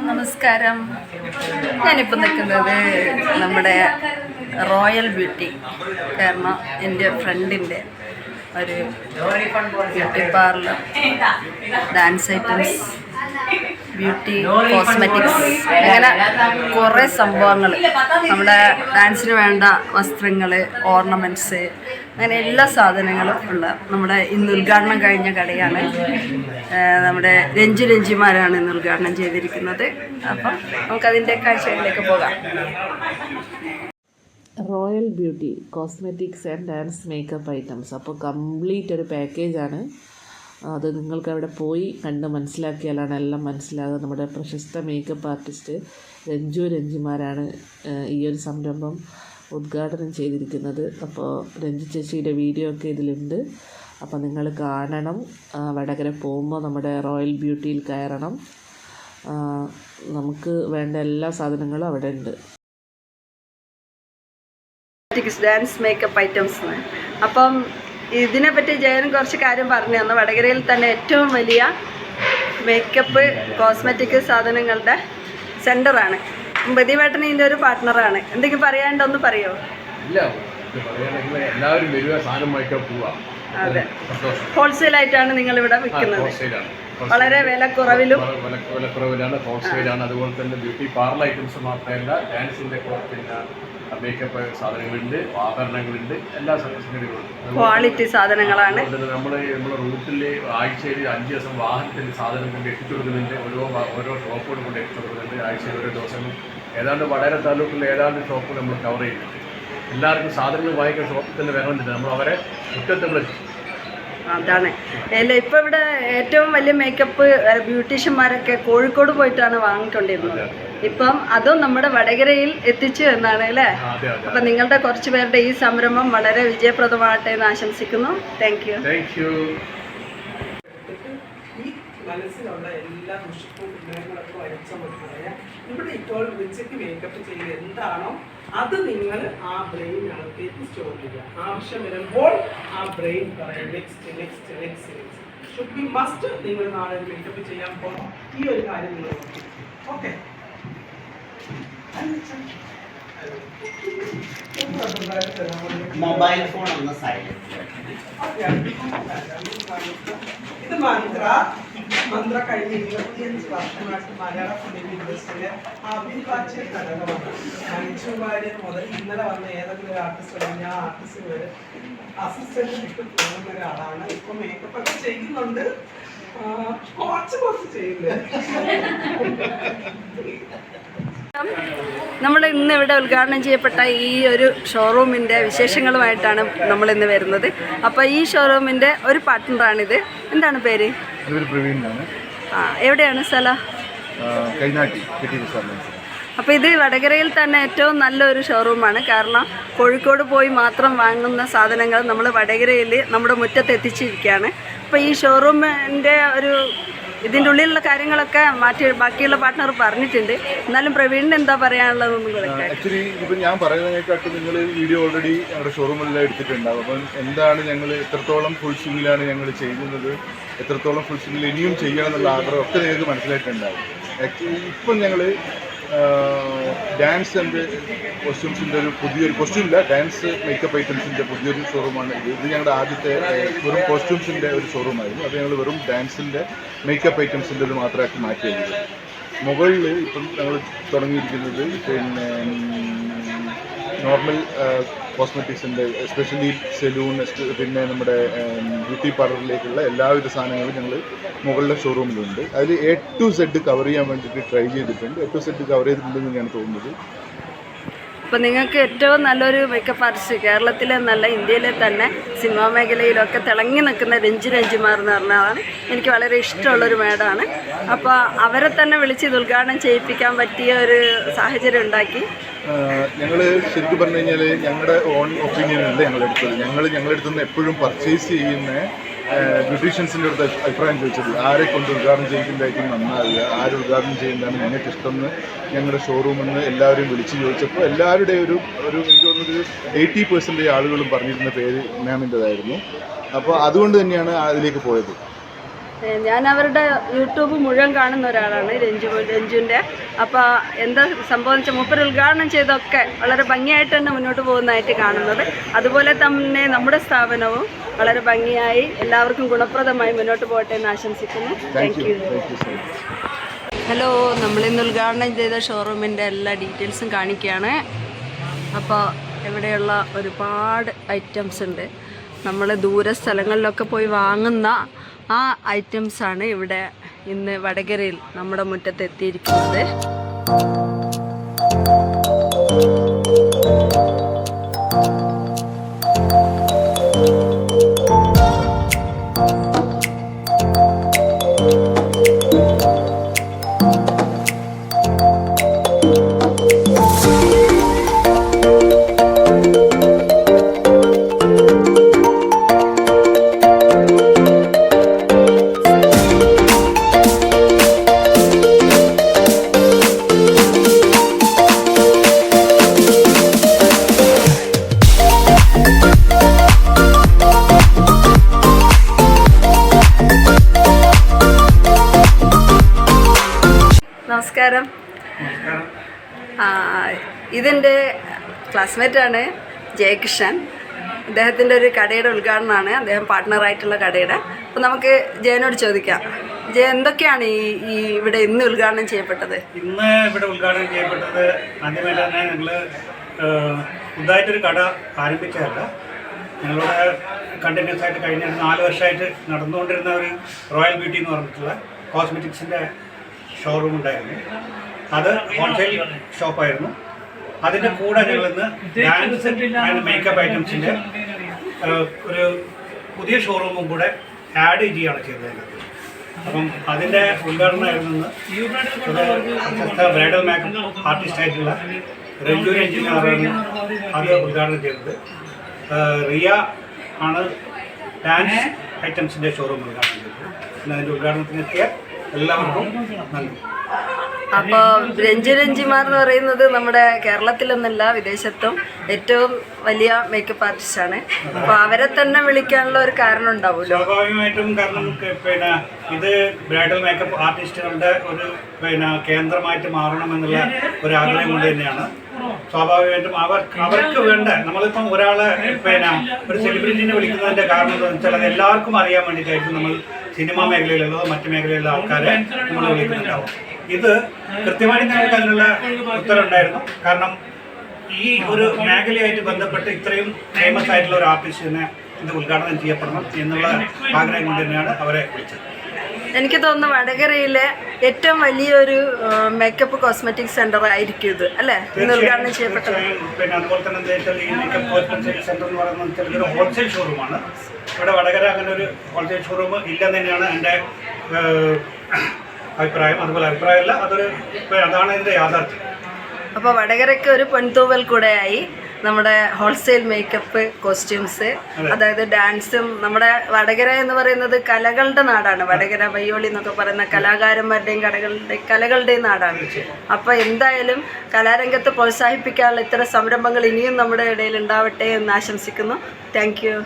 നമസ്കാരം. ഞാനിപ്പോൾ നിൽക്കുന്നത് നമ്മുടെ റോയൽ ബ്യൂട്ടി. കാരണം എൻ്റെ ഫ്രണ്ടിൻ്റെ ഒരു beauty parlour, dance items, beauty cosmetics, അങ്ങനെ കുറേ സംഭവങ്ങൾ, നമ്മുടെ ഡാൻസിന് വേണ്ട വസ്ത്രങ്ങൾ, ഓർണമെൻറ്റ്സ്, അങ്ങനെ എല്ലാ സാധനങ്ങളും ഉള്ള നമ്മുടെ ഇന്ന് ഉദ്ഘാടനം കഴിഞ്ഞ കടയാണ്. നമ്മുടെ രഞ്ജിമാരാണ് ഇന്ന് ഉദ്ഘാടനം ചെയ്തിരിക്കുന്നത്. അപ്പം നമുക്കതിൻ്റെ കാഴ്ചകളിലേക്ക് പോകാം. Royal beauty cosmetics and dance makeup items. അപ്പോൾ കംപ്ലീറ്റ് ഒരു പാക്കേജാണ്. അത് നിങ്ങൾക്ക് അവിടെ പോയി കണ്ട് മനസ്സിലാക്കിയാലാണ് എല്ലാം മനസ്സിലാകുക. നമ്മുടെ പ്രശസ്ത മേക്കപ്പ് ആർട്ടിസ്റ്റ് രഞ്ജിമാരാണ് ഈ ഒരു സംരംഭം ഉദ്ഘാടനം ചെയ്തിരിക്കുന്നത്. അപ്പോൾ രഞ്ജു ചേച്ചിയുടെ വീഡിയോ ഒക്കെ ഇതിലുണ്ട്. അപ്പോൾ നിങ്ങൾ കാണണം. വടകര പോകുമ്പോൾ നമ്മുടെ റോയൽ ബ്യൂട്ടിയിൽ കയറണം. നമുക്ക് വേണ്ട എല്ലാ സാധനങ്ങളും അവിടെ ഉണ്ട്. Dance makeup items. അപ്പം ഇതിനെപ്പറ്റി ജയൻ കുറച്ച് കാര്യം പറഞ്ഞു തന്നു. വടകരയിൽ തന്നെ ഏറ്റവും വലിയ മേക്കപ്പ് കോസ്മെറ്റിക് സാധനങ്ങളുടെ സെൻ്ററാണ്. പ്രതിവേട്ടൻ ഇതിൻ്റെ ഒരു പാർട്ട്ണറാണ്. എന്തെങ്കിലും പറയാണ്ടൊന്ന് പറയുമോ? എല്ലാവരും വരിക, സാധനം വാങ്ങിക്കാൻ പോവുക. അതെ, ഹോൾസെയിലായിട്ടാണ് നിങ്ങളിവിടെ വിൽക്കുന്നത്. വളരെ വിലക്കുറവിലാണ്, ഹോൾസെയിലാണ്. അതുപോലെ തന്നെ ബ്യൂട്ടി പാർലർ ഐറ്റംസ് മാത്രമല്ല, ഡാൻസിൻ്റെ പിന്നെ മേക്കപ്പ് സാധനങ്ങളുണ്ട്, ആഭരണങ്ങളുണ്ട്, എല്ലാ സംഗതികളുണ്ട്. ക്വാളിറ്റി സാധനങ്ങളാണ്. നമ്മുടെ റൂട്ടിൽ ആഴ്ചയിൽ 5 ദിവസം വാഹനത്തിൽ സാധനം കൊണ്ട് എത്തിച്ചു കൊടുക്കുന്നുണ്ട്. ഓരോ ഷോപ്പുകൾ കൊണ്ട് എത്തിച്ചു കൊടുക്കുന്നുണ്ട്. ആഴ്ചയിൽ ഓരോ ദിവസം ഏതാണ്ട് വടകര താലൂക്കിൽ ഏതാണ്ട് ഷോപ്പുകൾ നമ്മൾ കവർ ചെയ്യുന്നുണ്ട്. എല്ലാവർക്കും സാധനങ്ങൾ വാങ്ങിക്കാൻ ഷോപ്പിൽ തന്നെ വരണമെന്നില്ല, നമ്മൾ അവരെ മുറ്റത്ത് വിളിച്ചു. അതാണ് അല്ല, ഇപ്പം ഇവിടെ ഏറ്റവും വലിയ മേക്കപ്പ് ബ്യൂട്ടീഷ്യന്മാരൊക്കെ കോഴിക്കോട് പോയിട്ടാണ് വാങ്ങിക്കൊണ്ടിരുന്നത്. ഇപ്പം അതും നമ്മുടെ വടകരയിൽ എത്തിച്ചു എന്നാണ് അല്ലേ? അപ്പം നിങ്ങളുടെ കുറച്ച് പേരുടെ ഈ സംരംഭം വളരെ വിജയപ്രദമാകട്ടെ എന്ന് ആശംസിക്കുന്നു. Thank you. മനസ്സിലുള്ള എല്ലാ ദുഷിപ്പും വിഗ്രഹങ്ങളൊക്കെ വലിച്ചമർത്തുക. ഇവിടെ ഇപ്പോൾ ഉച്ചയ്ക്ക് മേക്കപ്പ് ചെയ്ത് എന്താണോ അത് നിങ്ങൾ ആ ബ്രെയിനകത്തേക്ക് സ്റ്റോർ ചെയ്യുക. ആവശ്യം വരുമ്പോൾ ആ ബ്രെയിൻ പറയും നെക്സ്റ്റ് ഷുഡ് ബി മസ്റ്റ്. നിങ്ങൾ നാളെ മേക്കപ്പ് ചെയ്യാൻ പോകണം. ഈ ഒരു കാര്യം നിങ്ങൾ ഓക്കെ. മൊബൈൽ ഫോൺ ഒന്ന് സൈലന്റ്. ഇത് മന്ത്ര കഴിഞ്ഞ 25 വർഷമായിട്ട് മലയാള ഫിലിം ഇൻഡസ്ട്രിയിലെ അഭിവാച്യ ഘടകമാണ്. മനുഷ്യന്മാരിൽ മുതൽ ഇന്നലെ വന്ന ഏതെങ്കിലും ഒരു ആർട്ടിസ്റ്റ് ഉണ്ടെങ്കിൽ ആ ആർട്ടിസ്റ്റിന് വരെ അസിസ്റ്റന്റ് വിട്ട് പോകുന്ന ഒരാളാണ്. ഇപ്പൊ മേക്കപ്പ് ഒക്കെ ചെയ്യുന്നുണ്ട്, കുറച്ച് ചെയ്യുന്നത്. നമ്മൾ ഇന്ന് ഇവിടെ ഉദ്ഘാടനം ചെയ്യപ്പെട്ട ഈ ഒരു ഷോറൂമിൻ്റെ വിശേഷങ്ങളുമായിട്ടാണ് നമ്മളിന്ന് വരുന്നത്. അപ്പോൾ ഈ ഷോറൂമിൻ്റെ ഒരു പാർട്ട്ണറാണിത്. എന്താണ് പേര്? എവിടെയാണ് സ്ഥലം? അപ്പോൾ ഇത് വടകരയിൽ തന്നെ ഏറ്റവും നല്ലൊരു ഷോറൂമാണ്. കാരണം കോഴിക്കോട് പോയി മാത്രം വാങ്ങുന്ന സാധനങ്ങൾ നമ്മൾ വടകരയിൽ നമ്മുടെ മുറ്റത്ത് എത്തിച്ചിരിക്കുകയാണ്. അപ്പോൾ ഈ ഷോറൂമിൻ്റെ ഇതിൻ്റെ ഉള്ളിലുള്ള കാര്യങ്ങളൊക്കെ ബാക്കിയുള്ള പാർട്ട്ണർ പറഞ്ഞിട്ടുണ്ട്. എന്നാലും പ്രവീണിന് എന്താ പറയാനുള്ളതെന്നും കൂടെ. ആക്ച്വലി ഇപ്പം ഞാൻ പറയുന്നതിനെക്കാട്ടും നിങ്ങൾ വീഡിയോ ഓൾറെഡി ഞങ്ങളുടെ ഷോറൂമിലെല്ലാം എടുത്തിട്ടുണ്ടാകും. അപ്പം എന്താണ് ഞങ്ങൾ എത്രത്തോളം ഫുൾ സ്വിങ്ങിലാണ് ഞങ്ങൾ ചെയ്യുന്നത്, എത്രത്തോളം ഫുൾ സ്വിങ്ങിൽ ഇനിയും ചെയ്യണം എന്നുള്ള ആഗ്രഹം ഒക്കെ നിങ്ങൾക്ക് മനസ്സിലായിട്ടുണ്ടാകും. ആക്ച്വലി ഇപ്പം ഞങ്ങൾ ഡാൻസ് ആൻഡ് കോസ്റ്റ്യൂംസിൻ്റെ പുതിയൊരു കോസ്റ്റ്യൂമില്ല, ഡാൻസ് മേക്കപ്പ് ഐറ്റംസിൻ്റെ പുതിയൊരു ഷോറൂമാണ് ഇത്. ഞങ്ങളുടെ ആദ്യത്തെ വെറും കോസ്റ്റ്യൂംസിൻ്റെ ഒരു ഷോറൂമായിരുന്നു. അത് ഞങ്ങൾ വെറും ഡാൻസിൻ്റെ മേക്കപ്പ് ഐറ്റംസിൻ്റെ ഒരു മാത്രമാക്കി മാറ്റിയത്. മുകളിൽ ഇപ്പം ഞങ്ങൾ തുടങ്ങിയിരിക്കുന്നത് പിന്നെ നോർമൽ കോസ്മെറ്റിക്സിൻ്റെ, എസ്പെഷ്യലി സെലൂൺ, പിന്നെ നമ്മുടെ ബ്യൂട്ടി പാർലറിലേക്കുള്ള എല്ലാവിധ സാധനങ്ങളും ഞങ്ങൾ മുകളിലെ ഷോറൂമിലുണ്ട്. അതിൽ A to Z കവർ ചെയ്യാൻ വേണ്ടിയിട്ട് ട്രൈ ചെയ്തിട്ടുണ്ട്. A to Z കവർ ചെയ്തിട്ടുണ്ടെന്ന് ഞാൻ തോന്നുന്നത്. അപ്പോൾ നിങ്ങൾക്ക് ഏറ്റവും നല്ലൊരു മേക്കപ്പ് ആർട്ടിസ്റ്റ് കേരളത്തിലെ നല്ല ഇന്ത്യയിലെ തന്നെ സിനിമാ മേഖലയിലൊക്കെ തിളങ്ങി നിൽക്കുന്ന രഞ്ജിമാർ എന്ന് പറഞ്ഞാലാണ് എനിക്ക് വളരെ ഇഷ്ടമുള്ളൊരു മേഡമാണ്. അപ്പോൾ അവരെ തന്നെ വിളിച്ച് ഇത് ഉദ്ഘാടനം ചെയ്യിപ്പിക്കാൻ പറ്റിയ ഒരു സാഹചര്യം ഉണ്ടാക്കി. ഞങ്ങൾ ശരിക്കും പറഞ്ഞു കഴിഞ്ഞാൽ ഞങ്ങളുടെ ഓൺ ഒപ്പീനിയനല്ല ഞങ്ങളെടുത്തത്. ഞങ്ങളെടുത്തു നിന്ന് എപ്പോഴും പർച്ചേസ് ചെയ്യുന്ന ബ്യൂട്ടീഷ്യൻസിൻ്റെ അടുത്ത് അഭിപ്രായം ചോദിച്ചത്, ആരെ കൊണ്ട് ഉദ്ഘാടനം ചെയ്യുന്നതായിരിക്കും നന്നാവുക, ആര് ഉദ്ഘാടനം ചെയ്യുന്നതാണ് നിങ്ങൾക്ക് ഇഷ്ടമെന്ന് ഞങ്ങളുടെ ഷോറൂമിൽ നിന്ന് എല്ലാവരും വിളിച്ച് ചോദിച്ചപ്പോൾ എല്ലാവരുടെയും എനിക്ക് തോന്നുന്നത് 80% ആളുകളും പറഞ്ഞിരുന്ന പേര് മാമിൻ്റെതായിരുന്നു. അപ്പോൾ അതുകൊണ്ട് തന്നെയാണ് അതിലേക്ക് പോയത്. ഞാൻ അവരുടെ യൂട്യൂബ് മുഴുവൻ കാണുന്ന ഒരാളാണ്, രഞ്ജുവിൻ്റെ. അപ്പോൾ എന്താ സംഭവം വെച്ചാൽ മൂപ്പർ ഉദ്ഘാടനം ചെയ്തൊക്കെ വളരെ ഭംഗിയായിട്ട് തന്നെ മുന്നോട്ട് പോകുന്നതായിട്ട് കാണുന്നത്. അതുപോലെ തന്നെ നമ്മുടെ സ്ഥാപനവും വളരെ ഭംഗിയായി എല്ലാവർക്കും ഗുണപ്രദമായി മുന്നോട്ട് പോകട്ടെ എന്ന് ആശംസിക്കുന്നു. Thank you. ഹലോ, നമ്മളിന്ന് ഉദ്ഘാടനം ചെയ്ത ഷോറൂമിൻ്റെ എല്ലാ ഡീറ്റെയിൽസും കാണിക്കുകയാണ്. അപ്പോൾ ഇവിടെയുള്ള ഒരുപാട് ഐറ്റംസ് ഉണ്ട്. നമ്മൾ ദൂര സ്ഥലങ്ങളിലൊക്കെ പോയി വാങ്ങുന്ന ആ ഐറ്റംസാണ് ഇവിടെ ഇന്ന് വടകരയിൽ നമ്മുടെ മുറ്റത്ത് എത്തിയിരിക്കുന്നത്. നമസ്കാരം. ഇതെൻ്റെ ക്ലാസ്മേറ്റാണ് ജയകിഷൻ. അദ്ദേഹത്തിൻ്റെ ഒരു കടയുടെ ഉദ്ഘാടനമാണ്, അദ്ദേഹം പാർട്ട്ണറായിട്ടുള്ള കടയുടെ. അപ്പോൾ നമുക്ക് ജയനോട് ചോദിക്കാം, ജയ എന്തൊക്കെയാണ് ഈ ഇവിടെ ഇന്ന് ഉദ്ഘാടനം ചെയ്യപ്പെട്ടത്? ഇന്ന് ഇവിടെ ഉദ്ഘാടനം ചെയ്യപ്പെട്ടത് ആദ്യമായിട്ട് തന്നെ ഞങ്ങൾ പുതുതായിട്ടൊരു കട ആരംഭിച്ചതല്ല. ഞങ്ങളുടെ കണ്ടിന്യൂസ് ആയിട്ട് കഴിഞ്ഞ 4 വർഷമായിട്ട് നടന്നുകൊണ്ടിരുന്ന ഒരു റോയൽ ബ്യൂട്ടി എന്ന് പറഞ്ഞിട്ടുള്ള കോസ്മെറ്റിക്സിൻ്റെ ഷോറൂം ഉണ്ടായിരുന്നു. അത് ഹോൾസെയിൽ ഷോപ്പായിരുന്നു. അതിൻ്റെ കൂടെ ഞങ്ങളിന്ന് ഡാൻസ് ആൻഡ് മേക്കപ്പ് ഐറ്റംസിൻ്റെ ഒരു പുതിയ ഷോറൂമും കൂടെ ആഡ് ചെയ്യുകയാണ് ചെയ്തത്. അപ്പം അതിൻ്റെ ഉദ്ഘാടനമായിരുന്നു പ്രശസ്ത ബ്രൈഡൽ മേക്കപ്പ് ആർട്ടിസ്റ്റായിട്ടുള്ള രഞ്ജു എഞ്ചിനീയറാണ് അത് ഉദ്ഘാടനം ചെയ്തത്. റിയ ആണ് ഡാൻസ് ഐറ്റംസിൻ്റെ ഷോറൂം ഉദ്ഘാടനം ചെയ്തത്. പിന്നെ അതിൻ്റെ ഉദ്ഘാടനത്തിനെത്തിയ എല്ലാവർക്കും നന്ദി. അപ്പോൾ രഞ്ജിമാർ എന്ന് പറയുന്നത് നമ്മുടെ കേരളത്തിലൊന്നല്ല, വിദേശത്തും ഏറ്റവും വലിയ മേക്കപ്പ് ആർട്ടിസ്റ്റാണ്. അപ്പോൾ അവരെ തന്നെ വിളിക്കാനുള്ള ഒരു കാരണം ഉണ്ടാവുമല്ലോ. സ്വാഭാവികമായിട്ടും, കാരണം പിന്നെ ഇത് ബ്രൈഡൽ മേക്കപ്പ് ആർട്ടിസ്റ്റുകളുടെ ഒരു കേന്ദ്രമായിട്ട് മാറണമെന്നുള്ള ഒരു ആഗ്രഹം കൊണ്ട് തന്നെയാണ്. സ്വാഭാവികമായിട്ടും അവർക്ക് വേണ്ട, നമ്മളിപ്പം ഒരാളെ ഒരു സെലിബ്രിറ്റിനെ വിളിക്കുന്നതിൻ്റെ കാരണം എന്താണെന്ന് വെച്ചാൽ അത് എല്ലാവർക്കും അറിയാൻ വേണ്ടിയിട്ടായിരിക്കും നമ്മൾ സിനിമാ മേഖലയിലുള്ളതോ മറ്റു മേഖലയിലുള്ള ആൾക്കാരെ നമ്മൾ വിളിക്കുന്നുണ്ടാവും. ഇത് കൃത്യമായിട്ട് ഞങ്ങൾക്ക് അതിനുള്ള ഉത്തരവുണ്ടായിരുന്നു. കാരണം ഈ ഒരു മേഖലയായിട്ട് ബന്ധപ്പെട്ട് ഇത്രയും ഫേമസ് ആയിട്ടുള്ള ഒരു ആർട്ടിസ്റ്റിനെ ഇത് ഉദ്ഘാടനം ചെയ്യപ്പെടണം എന്നുള്ള ആഗ്രഹം കൊണ്ട് തന്നെയാണ് അവരെ വിളിച്ചത്. എനിക്ക് തോന്നുന്നു വടകരയിലെ ഏറ്റവും വലിയൊരു മേക്കപ്പ് കോസ്മെറ്റിക് സെന്റർ ആയിരിക്കും ഇത്, അല്ലേ? ഇന്ന് ഉദ്ഘാടനം ചെയ്യപ്പെട്ടത്. പിന്നെ അതുപോലെ തന്നെ എന്താ വെച്ചാൽ ഈ മേക്കപ്പ് കോസ്മെറ്റിക് സെന്റർ എന്ന് പറയുന്നത് ഒരു ഹോൾസെയിൽ ഷോറൂമാണ്. ഇവിടെ വടകര അങ്ങനെ ഒരു ഹോൾസെയിൽ ഷോറൂം ഇല്ലെന്ന് തന്നെയാണ് എൻ്റെ അഭിപ്രായം. അതുപോലെ അഭിപ്രായമല്ല, അതാണ് ഇതിൻ്റെ യാഥാർത്ഥ്യം. അപ്പോൾ വടകരയ്ക്ക് ഒരു പൊൻതൂവൽ കൂടെയായി നമ്മുടെ ഹോൾസെയിൽ മേക്കപ്പ് കോസ്റ്റ്യൂംസ്, അതായത് ഡാൻസും. നമ്മുടെ വടകര എന്ന് പറയുന്നത് കലകളുടെ നാടാണ്. വടകര വയ്യോളി എന്നൊക്കെ പറയുന്ന കലാകാരന്മാരുടെയും കലകളുടെയും നാടാണ്. അപ്പോൾ എന്തായാലും കലാരംഗത്ത് പ്രോത്സാഹിപ്പിക്കാനുള്ള ഇത്തരം സംരംഭങ്ങൾ ഇനിയും നമ്മുടെ ഇടയിൽ ഉണ്ടാവട്ടെ എന്ന് ആശംസിക്കുന്നു. Thank you.